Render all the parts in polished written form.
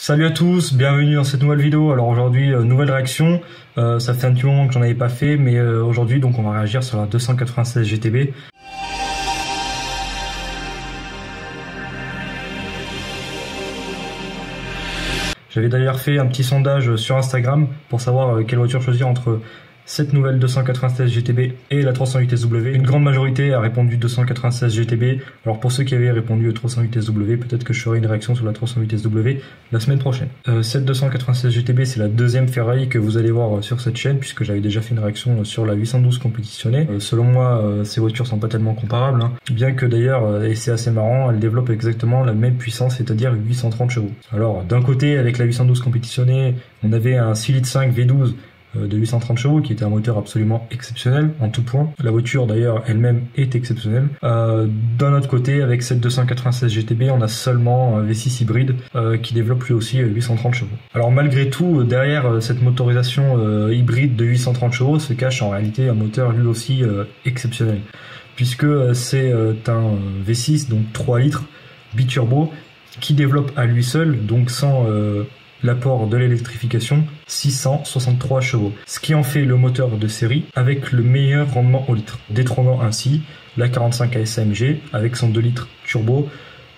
Salut à tous, bienvenue dans cette nouvelle vidéo. Alors aujourd'hui, nouvelle réaction. Ça fait un petit moment que j'en avais pas fait, mais aujourd'hui donc on va réagir sur la 296 GTB. J'avais d'ailleurs fait un petit sondage sur Instagram pour savoir quelle voiture choisir entre cette nouvelle 296 GTB et la 308 SW. Une grande majorité a répondu 296 GTB. Alors pour ceux qui avaient répondu 308 SW, peut-être que je ferai une réaction sur la 308 SW la semaine prochaine. Cette 296 GTB, c'est la deuxième Ferrari que vous allez voir sur cette chaîne, puisque j'avais déjà fait une réaction sur la 812 compétitionnée. Selon moi, ces voitures sont pas tellement comparables, hein. Bien que d'ailleurs, et c'est assez marrant, elles développent exactement la même puissance, c'est-à-dire 830 chevaux. Alors d'un côté, avec la 812 compétitionnée, on avait un 6,5 litres V12 de 830 chevaux qui était un moteur absolument exceptionnel en tout point. La voiture d'ailleurs elle-même est exceptionnelle. D'un autre côté, avec cette 296 GTB, on a seulement un V6 hybride qui développe lui aussi 830 chevaux. Alors malgré tout, derrière cette motorisation hybride de 830 chevaux se cache en réalité un moteur lui aussi exceptionnel, puisque c'est un V6, donc 3 litres biturbo, qui développe à lui seul, donc sans l'apport de l'électrification, 663 chevaux, ce qui en fait le moteur de série avec le meilleur rendement au litre, détrônant ainsi la 45 ASAMG avec son 2 litres turbo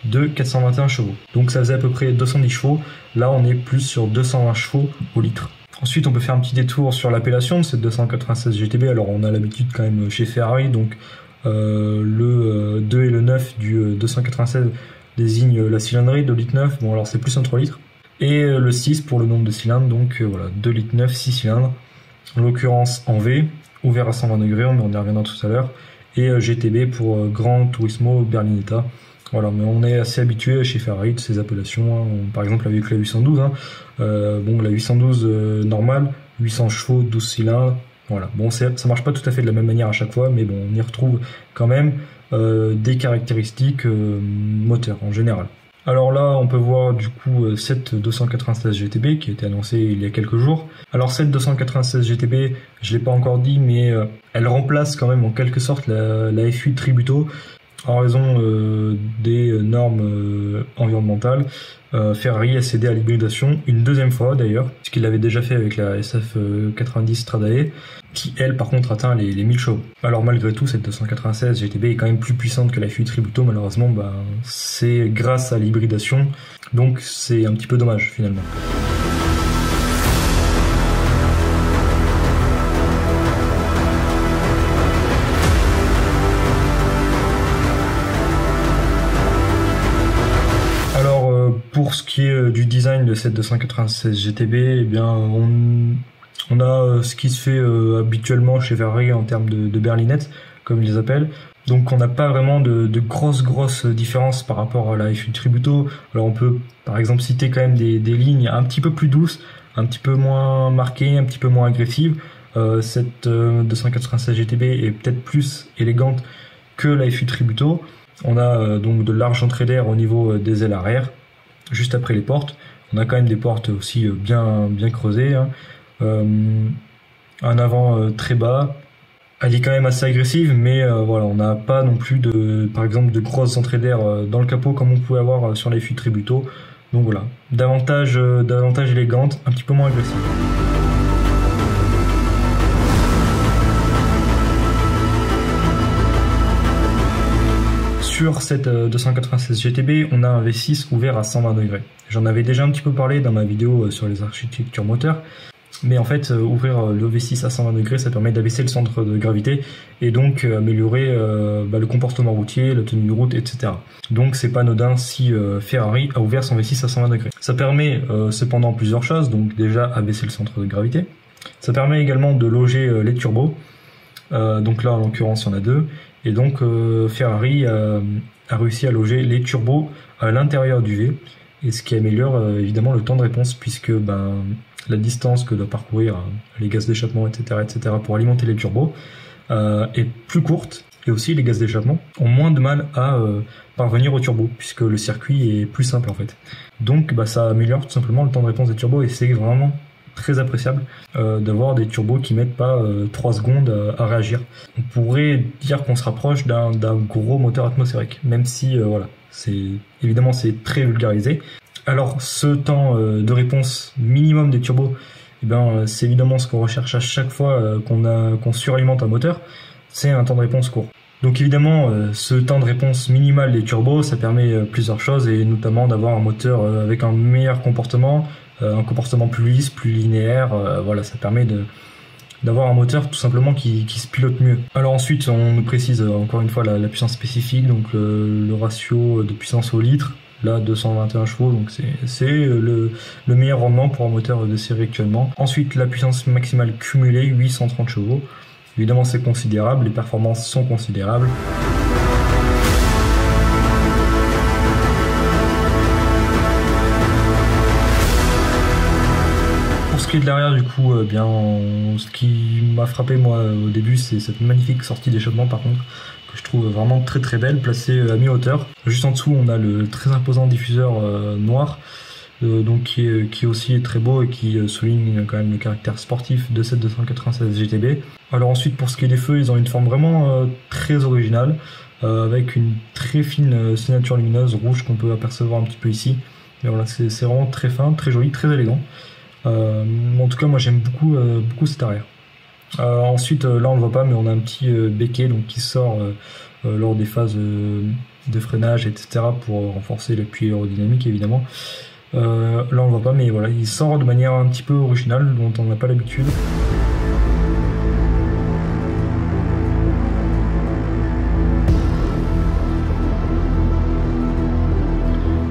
de 421 chevaux. Donc ça faisait à peu près 210 chevaux, là on est plus sur 220 chevaux au litre. Ensuite on peut faire un petit détour sur l'appellation de cette 296 GTB. Alors on a l'habitude quand même chez Ferrari, donc le 2 et le 9 du 296 désignent la cylindrée 2 litres 9, bon alors c'est plus un 3 litres. Et le 6 pour le nombre de cylindres, donc voilà, 2 litres 9, 6 cylindres, en l'occurrence en V, ouvert à 120 degrés, on y reviendra tout à l'heure, et GTB pour Gran Turismo Berlinetta. Voilà, mais on est assez habitué chez Ferrari de ces appellations, hein. Par exemple avec la 812, hein. Bon, la 812 normale, 800 chevaux, 12 cylindres, voilà. Bon, ça marche pas tout à fait de la même manière à chaque fois, mais bon, on y retrouve quand même des caractéristiques moteurs en général. Alors là, on peut voir du coup cette 296 GTB qui a été annoncée il y a quelques jours. Alors cette 296 GTB, je l'ai pas encore dit, mais elle remplace quand même en quelque sorte la F8 Tributo en raison des normes environnementales. Ferrari a cédé à l'hybridation une deuxième fois d'ailleurs, puisqu'il l'avait déjà fait avec la SF90 Stradae, qui elle par contre atteint les 1000 chevaux. Alors malgré tout, cette 296 GTB est quand même plus puissante que la F8 Tributo, malheureusement c'est grâce à l'hybridation, donc c'est un petit peu dommage finalement. Pour ce qui est du design de cette 296 GTB, eh bien on a ce qui se fait habituellement chez Ferrari en termes de berlinettes, comme ils les appellent. Donc on n'a pas vraiment de grosses différences par rapport à la F8 Tributo. Alors on peut par exemple citer quand même des lignes un petit peu plus douces, un petit peu moins marquées, un petit peu moins agressives. Cette 296 GTB est peut-être plus élégante que la F8 Tributo. On a donc de larges entrées d'air au niveau des ailes arrière. Juste après les portes, on a quand même des portes aussi bien creusées, hein. Un avant très bas. Elle est quand même assez agressive, mais voilà, on n'a pas non plus par exemple de grosses entrées d'air dans le capot comme on pouvait avoir sur les F8 Tributo. Donc voilà, davantage élégante, un petit peu moins agressive. Sur cette 296 GTB, on a un V6 ouvert à 120 degrés. J'en avais déjà un petit peu parlé dans ma vidéo sur les architectures moteurs, mais en fait, ouvrir le V6 à 120 degrés, ça permet d'abaisser le centre de gravité et donc améliorer le comportement routier, la tenue de route, etc. Donc c'est pas anodin si Ferrari a ouvert son V6 à 120 degrés. Ça permet cependant plusieurs choses, donc déjà abaisser le centre de gravité. Ça permet également de loger les turbos, donc là en l'occurrence il y en a deux. Et donc Ferrari a réussi à loger les turbos à l'intérieur du V, et ce qui améliore évidemment le temps de réponse, puisque la distance que doit parcourir les gaz d'échappement, etc., pour alimenter les turbos est plus courte, et aussi les gaz d'échappement ont moins de mal à parvenir au turbo, puisque le circuit est plus simple en fait. Donc ça améliore tout simplement le temps de réponse des turbos, et c'est vraiment très appréciable d'avoir des turbos qui mettent pas 3 secondes à réagir. On pourrait dire qu'on se rapproche d'un gros moteur atmosphérique, même si voilà, évidemment c'est très vulgarisé. Alors ce temps de réponse minimum des turbos, eh ben, c'est évidemment ce qu'on recherche à chaque fois qu'on suralimente un moteur, c'est un temps de réponse court. Donc évidemment, ce temps de réponse minimal des turbos, ça permet plusieurs choses, et notamment d'avoir un moteur avec un meilleur comportement, un comportement plus lisse, plus linéaire. Voilà, ça permet d'avoir un moteur tout simplement qui se pilote mieux. Alors ensuite, on nous précise encore une fois la puissance spécifique, donc le ratio de puissance au litre, là 221 chevaux, donc c'est le meilleur rendement pour un moteur de série actuellement. Ensuite, la puissance maximale cumulée, 830 chevaux. Évidemment, c'est considérable, les performances sont considérables. Pour ce qui est de l'arrière, du coup, ce qui m'a frappé moi au début, c'est cette magnifique sortie d'échappement, par contre, que je trouve vraiment très très belle, placée à mi-hauteur. Juste en dessous, on a le très imposant diffuseur noir, donc qui est aussi très beau et qui souligne quand même le caractère sportif de cette 296 GTB. Alors ensuite, pour ce qui est des feux, ils ont une forme vraiment très originale, avec une très fine signature lumineuse rouge qu'on peut apercevoir un petit peu ici. Et voilà, c'est vraiment très fin, très joli, très élégant. En tout cas, moi j'aime beaucoup cet arrière. Ensuite, là on le voit pas, mais on a un petit béquet donc qui sort lors des phases de freinage, etc., pour renforcer l'appui aérodynamique évidemment. Là on le voit pas, mais voilà, il sort de manière un petit peu originale dont on n'a pas l'habitude.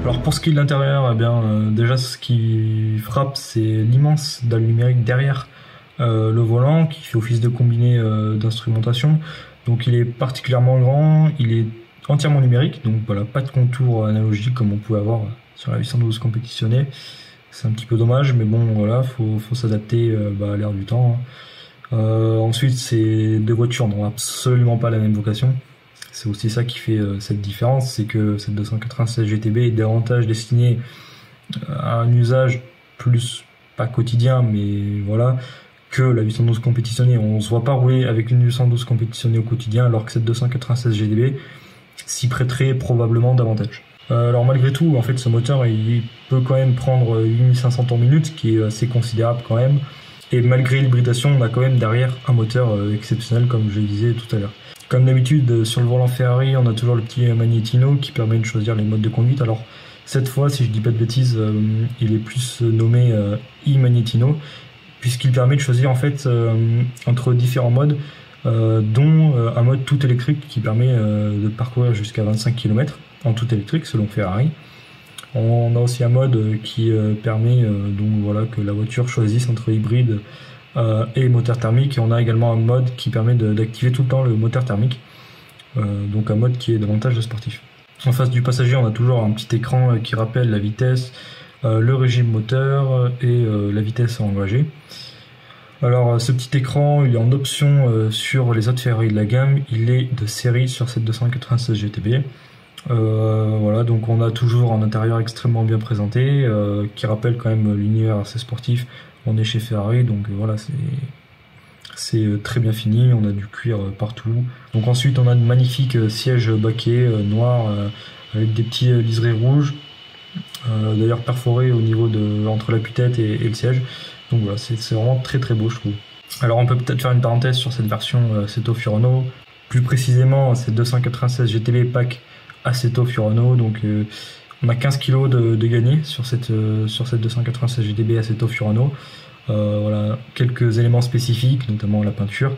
Alors pour ce qui est de l'intérieur, eh bien déjà ce qui frappe, c'est l'immense dalle numérique derrière le volant qui fait office de combiné d'instrumentation. Donc il est particulièrement grand, il est entièrement numérique, donc voilà, pas de contour analogique comme on pouvait avoir sur la 812 compétitionnée. C'est un petit peu dommage, mais bon voilà, faut s'adapter à l'ère du temps. Ensuite, ces deux voitures n'ont absolument pas la même vocation. C'est aussi ça qui fait cette différence, c'est que cette 296 GTB est davantage destinée à un usage plus, pas quotidien, mais voilà, que la 812 compétitionnée. On se voit pas rouler avec une 812 compétitionnée au quotidien, alors que cette 296 GTB s'y prêterait probablement davantage. Alors malgré tout, en fait, ce moteur, il peut quand même prendre 8500 tours-minutes, ce qui est assez considérable quand même. Et malgré l'hybridation, on a quand même derrière un moteur exceptionnel, comme je le disais tout à l'heure. Comme d'habitude, sur le volant Ferrari, on a toujours le petit magnétino qui permet de choisir les modes de conduite. Alors cette fois, si je dis pas de bêtises, il est plus nommé e-magnétino, puisqu'il permet de choisir en fait entre différents modes, dont un mode tout électrique qui permet de parcourir jusqu'à 25 km en tout électrique selon Ferrari. On a aussi un mode qui permet donc voilà, que la voiture choisisse entre hybride et moteur thermique, et on a également un mode qui permet d'activer tout le temps le moteur thermique, donc un mode qui est davantage sportif. En face du passager, on a toujours un petit écran qui rappelle la vitesse, le régime moteur et la vitesse à engager. Alors ce petit écran, il est en option sur les autres Ferrari de la gamme, il est de série sur cette 296 GTB. Voilà, donc on a toujours un intérieur extrêmement bien présenté, qui rappelle quand même l'univers assez sportif. On est chez Ferrari, donc voilà, c'est très bien fini, on a du cuir partout. Donc ensuite on a de magnifiques sièges baquets noirs avec des petits liserés rouges, d'ailleurs perforés au niveau entre l'appui-tête et le siège. Donc voilà, c'est vraiment très très beau, je trouve. Alors on peut peut-être faire une parenthèse sur cette version Assetto Furano, plus précisément cette 296 GTB Pack Assetto Furano, donc on a 15 kg de gagné sur cette 296 GTB Assetto Furano. Voilà, quelques éléments spécifiques, notamment la peinture.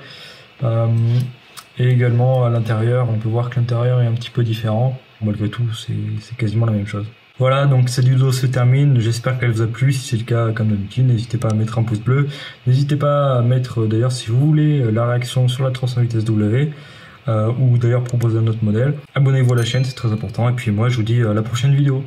Et également à l'intérieur, on peut voir que l'intérieur est un petit peu différent. Malgré tout, c'est quasiment la même chose. Voilà, donc cette vidéo se termine. J'espère qu'elle vous a plu. Si c'est le cas, comme d'habitude, n'hésitez pas à mettre un pouce bleu. N'hésitez pas à mettre, d'ailleurs, si vous voulez, la réaction sur la 308 SW. Ou d'ailleurs proposer un autre modèle. Abonnez-vous à la chaîne, c'est très important. Et puis moi, je vous dis à la prochaine vidéo.